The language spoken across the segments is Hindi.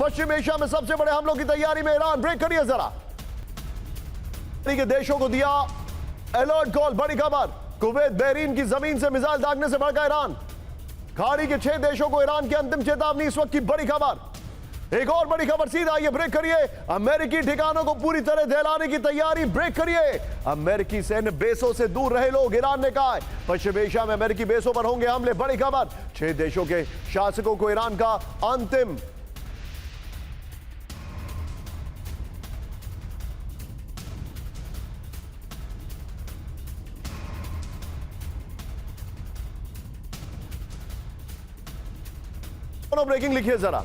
पश्चिम एशिया में सबसे बड़े हमलों की तैयारी में ईरान। ब्रेक करिए जरा। के देशों को दिया अलर्ट कॉल। बड़ी खबर, कुवैत बहरीन की जमीन से मिसाइल दागने से भड़का ईरान। खाड़ी के 6 देशों को ईरान की अंतिम चेतावनी। इस वक्त की बड़ी खबर। एक और बड़ी खबर सीधा, ये ब्रेक करिए। अमेरिकी ठिकानों को पूरी तरह दहलाने की तैयारी। ब्रेक करिए। अमेरिकी सैन्य बेसों से दूर रहे लोग, ईरान ने कहा है। पश्चिम एशिया में अमेरिकी बेसों पर होंगे हमले। बड़ी खबर, 6 देशों के शासकों को ईरान का अंतिम दोनों ब्रेकिंग लिखिए जरा।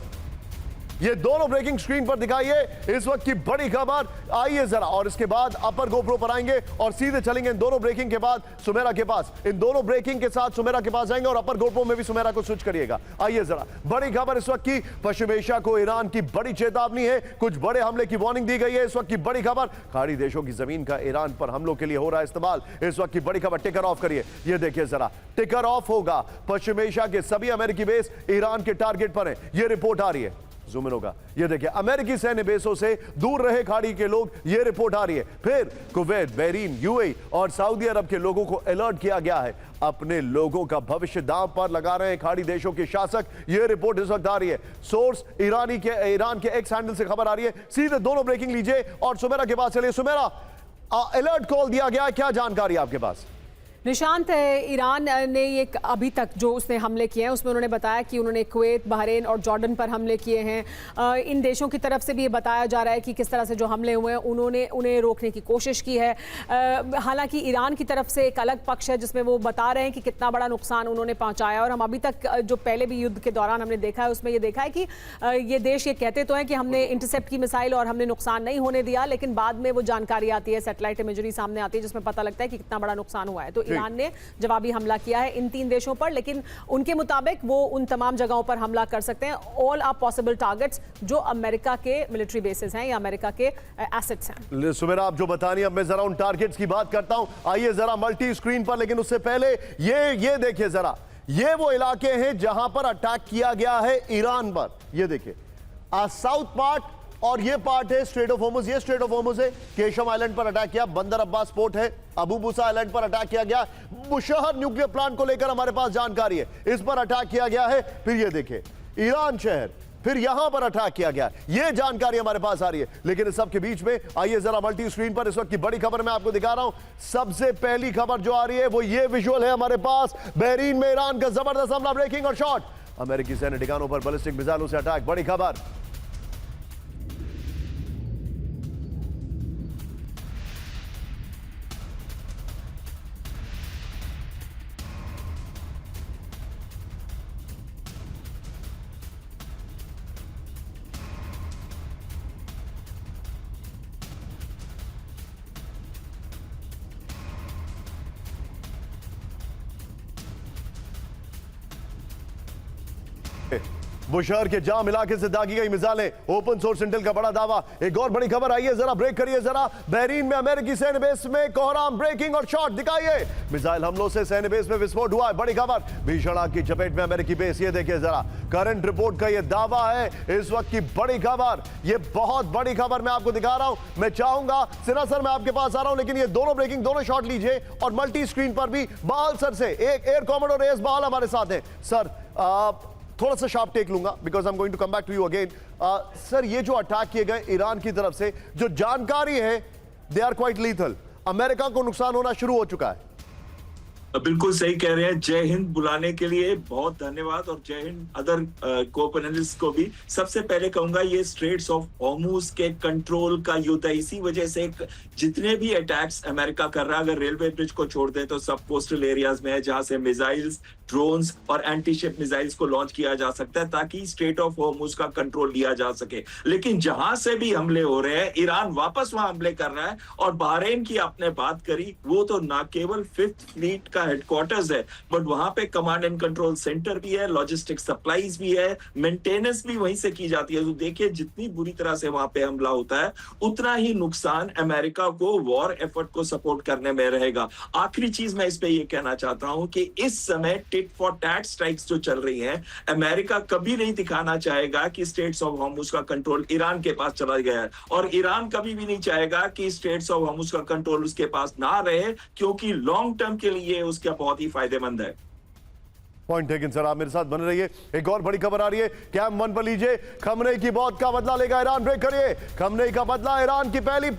ये दोनों ब्रेकिंग स्क्रीन पर दिखाइए। इस वक्त की बड़ी खबर। आइए जरा, और इसके बाद अपर गोप्रो पर आएंगे और सीधे चलेंगे इन दोनों ब्रेकिंग के बाद सुमेरा के पास। इन दोनों ब्रेकिंग के साथ सुमेरा के पास जाएंगे और अपर गोप्रो में भी सुमेरा को स्विच करिएगा। आइए जरा, बड़ी खबर इस वक्त की। पश्चिम एशिया को ईरान की बड़ी चेतावनी है। कुछ बड़े हमले की वार्निंग दी गई है। इस वक्त की बड़ी खबर, खाड़ी देशों की जमीन का ईरान पर हमलों के लिए हो रहा है इस्तेमाल। इस वक्त की बड़ी खबर, टिकर ऑफ करिए। ये देखिए जरा, टिकर ऑफ होगा। पश्चिम एशिया के सभी अमेरिकी बेस ईरान के टारगेट पर है। ये रिपोर्ट आ रही है। जूम इन होगा। ये देखिए, अमेरिकी सैन्य बेसों से दूर रहे खाड़ी के लोग। ये रिपोर्ट आ रही है। फिर कुवैत, बहरीन, यूएई और सऊदी अरब के लोगों को अलर्ट किया गया है। अपने लोगों का भविष्य दांव पर लगा रहे हैं खाड़ी देशों के शासक। ये रिपोर्ट इस वक्त आ रही है। सोर्स ईरान के एक्स हैंडल से खबर आ रही है। सीधे दोनों ब्रेकिंग लीजिए और सुमेरा के पास चलिए। सुमेरा, अलर्ट कॉल दिया गया, क्या जानकारी आपके पास? निशांत, ईरान ने ये अभी तक जो उसने हमले किए हैं उसमें उन्होंने बताया कि उन्होंने कुवैत, बहरीन और जॉर्डन पर हमले किए हैं। इन देशों की तरफ से भी ये बताया जा रहा है कि किस तरह से जो हमले हुए हैं उन्होंने उन्हें रोकने की कोशिश की है। हालांकि ईरान की तरफ से एक अलग पक्ष है जिसमें वो बता रहे हैं कि कितना बड़ा नुकसान उन्होंने पहुंचाया। और हम अभी तक जो पहले भी युद्ध के दौरान हमने देखा है उसमें ये देखा है कि ये देश ये कहते तो हैं कि हमने इंटरसेप्ट की मिसाइल और हमने नुकसान नहीं होने दिया, लेकिन बाद में वो जानकारी आती है, सैटेलाइट इमेजरी सामने आती है जिसमें पता लगता है कि कितना बड़ा नुकसान हुआ है। तो ईरान ने जवाबी हमला किया है इन 3 देशों पर, लेकिन उनके मुताबिक वो उन तमाम जगहों पर हमला कर सकते हैं। ऑल आर पॉसिबल टारगेट्स जो अमेरिका के मिलिट्री बेसेस हैं या अमेरिका के एसेट्स हैं। सुमेरा, आप जो बता रही हैं, अब मैं जरा उन टारगेट्स की बात करता हूं। आइए जरा मल्टी स्क्रीन पर, लेकिन उससे पहले ये देखिए जरा, ये वो इलाके हैं जहां पर अटैक किया गया है ईरान पर। ये देखिए, साउथ पार्ट और ये पार्ट है स्ट्रेट ऑफ होर्मुज। ये स्ट्रेट ऑफ होर्मुज है। केशम आइलैंड पर अटैक किया। बंदर अब्बास पोर्ट है। अबू मूसा आइलैंड पर अटैक किया गया। बुशहर न्यूक्लियर प्लांट को लेकर हमारे पास जानकारी है, इस पर अटैक किया गया है। फिर ये देखिए, ईरान शहर, फिर यहां पर अटैक किया गया। ये जानकारी हमारे पास आ रही है। लेकिन इस सब के बीच में आइए जरा मल्टी स्क्रीन पर इस वक्त की बड़ी खबर मैं आपको दिखा रहा हूं। सबसे पहली खबर जो आ रही है वो ये विजुअल है हमारे पास। बहरीन में ईरान का जबरदस्त हमला, ब्रेकिंग और शॉट। अमेरिकी सैन्य ठिकानों पर बैलिस्टिक मिसाइलों से अटैक। बड़ी खबर। बुशहर के जाम इलाके से दागी गई मिसाइलें, ओपन सोर्स इंटेल का बड़ा दावा। एक और बड़ी खबर आई है, जरा ब्रेक करिए जरा। बहरीन में अमेरिकी सैन्य बेस में कोहराम, ब्रेकिंग और शॉट दिखाइए। मिसाइल हमलों से सैन्य बेस में विस्फोट हुआ है। बड़ी खबर, भीषण आग की चपेट में अमेरिकी बेस। ये देखिए जरा, करंट रिपोर्ट का ये दावा है इस वक्त की बड़ी खबर। ये बहुत बड़ी खबर मैं आपको दिखा रहा हूं। मैं चाहूंगा सिन्हा सर, मैं आपके पास आ रहा हूं, लेकिन ये दोनों ब्रेकिंग, दोनों शॉट लीजिए और मल्टी स्क्रीन पर भी बहाल सर से, एक एयर कॉमोडोर एस बहाल हमारे साथ है। सर, थोड़ा सा शार्प टेक लूंगा because I am going to come back to you again. Sir, ये जो अटैक किए गए ईरान की तरफ से, जो जानकारी है, they are quite lethal. America को नुकसान होना शुरू हो चुका है। बिल्कुल सही कह रहे हैं। जय हिंद बुलाने के लिए बहुत धन्यवाद, और जय हिंद अदर को-पैनलिस्ट को भी। सबसे पहले कहूंगा, ये स्ट्रेट्स ऑफ हॉर्मुज के कंट्रोल का युद्ध है। इसी वजह से जितने भी अटैक्स अमेरिका कर रहा है, अगर रेलवे ब्रिज को छोड़ दें तो सब कोस्टल एरियाज में है जहां से मिसाइल्स, ड्रोन्स और एंटी शिप मिसाइल्स को लॉन्च किया जा सकता है ताकि स्ट्रेट ऑफ हॉर्मुज का कंट्रोल लिया जा सके। लेकिन जहां से भी हमले हो रहे हैं, ईरान वापस वहां हमले कर रहा है। और बहरीन की आपने बात करी, वो तो ना केवल 5th फ्लीट का हेडक्वार्टर्स है, बट वहां पे कमांड एंड कंट्रोल सेंटर भी है, लॉजिस्टिक सप्लाईज भी है, मेंटेनेंस भी वहीं से की जाती है। तो देखिए जितनी बुरी तरह से वहां पे हमला होता है उतना ही नुकसान अमेरिका को वॉर एफर्ट को सपोर्ट करने में रहेगा। आखिरी चीज मैं इस पे ये कहना चाहता हूं कि इस समय टिट फॉर टैट स्ट्राइक्स जो चल रही हैं, अमेरिका कभी नहीं दिखाना चाहेगा कि स्ट्रेट्स ऑफ हॉर्मुज का कंट्रोल ईरान के पास चला गया है, और ईरान कभी भी नहीं चाहेगा कि स्ट्रेट्स ऑफ हॉर्मुज का कंट्रोल उसके पास ना रहे, क्योंकि लॉन्ग टर्म के लिए उसका बहुत ही फायदेमंद है। पॉइंट टेकन सर, आप मेरे साथ बने रहिए। एक और बड़ी खबर आ रही है, कैम 1 पर लीजिए। खमनेई की मौत का बदला लेगा ईरान। ब्रेक करिए। खमनेई का बदला, ईरान की पहली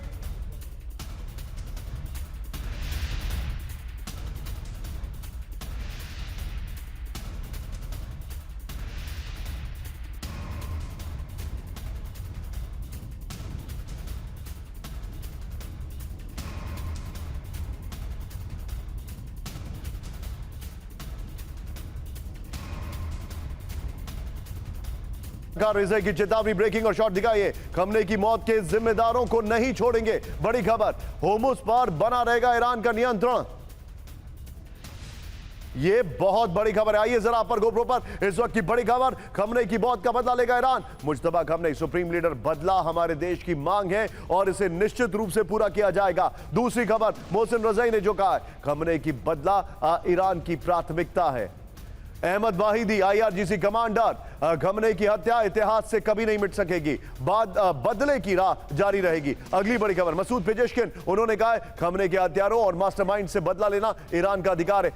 रेज़े की चेतावनी, ब्रेकिंग और शॉट दिखाइए। खमनेई की मौत के जिम्मेदारों को नहीं छोड़ेंगे। बड़ी खबर, होर्मुज पर बना रहेगा ईरान का नियंत्रण। ये बहुत बड़ी खबर है। आइए जरा पर गोप्रो पर इस वक्त की बड़ी खबर, खमनेई की मौत का बदला लेगा Iran. Mojtaba Khamenei supreme leader, बदला हमारे देश की मांग है और इसे निश्चित रूप से पूरा किया जाएगा। दूसरी खबर, मोहसिन रज़ाई ने जो कहा है, खमनेई की बदला ईरान की प्राथमिकता है। Ahmad Vahidi, IRGC commander, Khamenei की हत्या इतिहास से कभी नहीं मिट सकेगी, बदले की राह जारी रहेगी। अगली बड़ी खबर, मसूद पेजेश्किन, उन्होंने कहा है खमनेई के हत्यारों और मास्टरमाइंड से बदला लेना ईरान का अधिकार है।